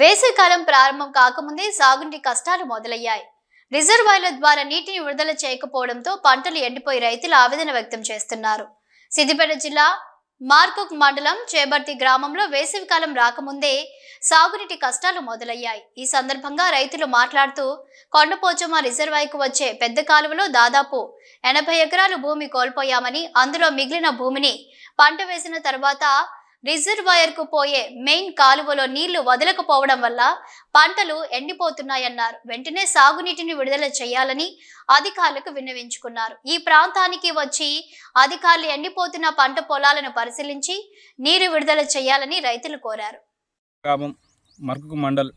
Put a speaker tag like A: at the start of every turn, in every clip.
A: వేసవికాలం ప్రారంభం కాకముందే సాగునీటి కష్టాలు మొదలయ్యాయి. రిజర్వాయర్ల ద్వారా నీటిని విడుదల చేయకపోవడంతో పంటలు ఎండిపోయి రైతులు ఆవేదన వ్యక్తం చేస్తున్నారు. సిద్దిపేట జిల్లా మార్కుక్ మండలం చేబర్తి గ్రామంలో వేసవికాలం రాకముందే సాగునీటి కష్టాలు మొదలయ్యాయి. ఈ సందర్భంగా రైతులు మాట్లాడుతూ కొండపోచమ్మ రిజర్వాయర్కు వచ్చే పెద్ద కాలువలో దాదాపు 80 ఎకరాలు భూమి కోల్పోయామని, అందులో మిగిలిన భూమిని పంట వేసిన తర్వాత రిజర్వాయర్కు పోయే మెయిన్ కాలువలో నీళ్లు వదలకపోవడం వల్ల పంటలు ఎండిపోతున్నాయన్నారు. వెంటనే సాగునీటిని విడుదల చేయాలని అధికారులకు విన్నవించుకున్నారు. ఈ ప్రాంతానికి వచ్చి అధికారులు ఎండిపోతున్న పంట పొలాలను పరిశీలించి నీరు విడుదల చేయాలని రైతులు కోరారు.
B: మార్కుక్ మండల్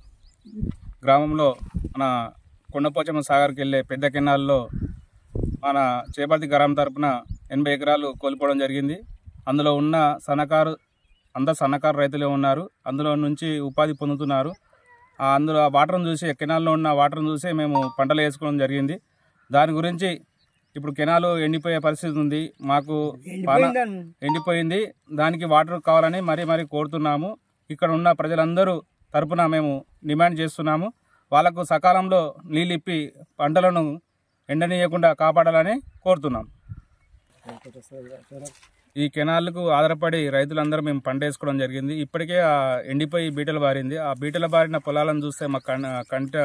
B: గ్రామంలో మన కొండపోచమ్మ సాగర్కి వెళ్ళే పెద్ద కెనాల్లో మన చేపర్తి గ్రామం తరపున 80 ఎకరాలు కోల్పోవడం జరిగింది. అందులో ఉన్న సన్నకారు రైతులే ఉన్నారు. అందులో నుంచి ఉపాధి పొందుతున్నారు. అందులో వాటర్ను చూసి, కెనాల్లో ఉన్న వాటర్ను చూసి మేము పంటలు వేసుకోవడం జరిగింది. దాని గురించి ఇప్పుడు కెనాలు ఎండిపోయే పరిస్థితి ఉంది. మాకు ఎండిపోయింది. దానికి వాటర్ కావాలని మరీ కోరుతున్నాము. ఇక్కడ ఉన్న ప్రజలందరూ తరపున మేము డిమాండ్ చేస్తున్నాము. వాళ్ళకు సకాలంలో నీళ్ళు ఇప్పి పంటలను ఎండనీయకుండా కాపాడాలని కోరుతున్నాం. ఈ కెనాల్కు ఆధారపడి రైతులందరూ మేము పంట వేసుకోవడం జరిగింది. ఇప్పటికే ఎండిపోయి బీటలు బారింది. ఆ బీటలు బారిన పొలాలను చూస్తే మా కంట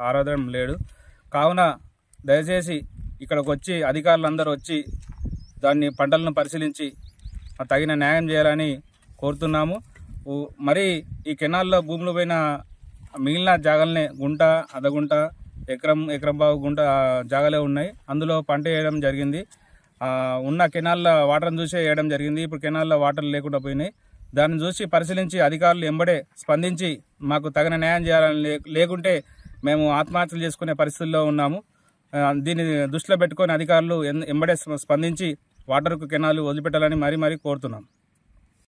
B: ఆరాధన లేదు. కావున దయచేసి ఇక్కడికి వచ్చి అధికారులందరూ వచ్చి దాన్ని పంటలను పరిశీలించి తగిన న్యాయం చేయాలని కోరుతున్నాము. మరి ఈ కెనాల్లో భూములు పైన మిగిలిన జాగాలనే గుంట, అర్ధగుంట, ఎకరం బావు గుంట జాగాలే ఉన్నాయి. అందులో పంట వేయడం జరిగింది. ఉన్న కెనాల్లో వాటర్ని చూసి వేయడం జరిగింది. ఇప్పుడు కెనాల్లో వాటర్ లేకుండా పోయినాయి. దాన్ని చూసి పరిశీలించి అధికారులు ఎంబడే స్పందించి మాకు తగిన న్యాయం చేయాలని, లేకుంటే మేము ఆత్మహత్యలు చేసుకునే పరిస్థితుల్లో ఉన్నాము. దీన్ని దృష్టిలో పెట్టుకొని అధికారులు ఎంబడే స్పందించి వాటర్కు కెనాలు వదిలిపెట్టాలని మరీ కోరుతున్నాం.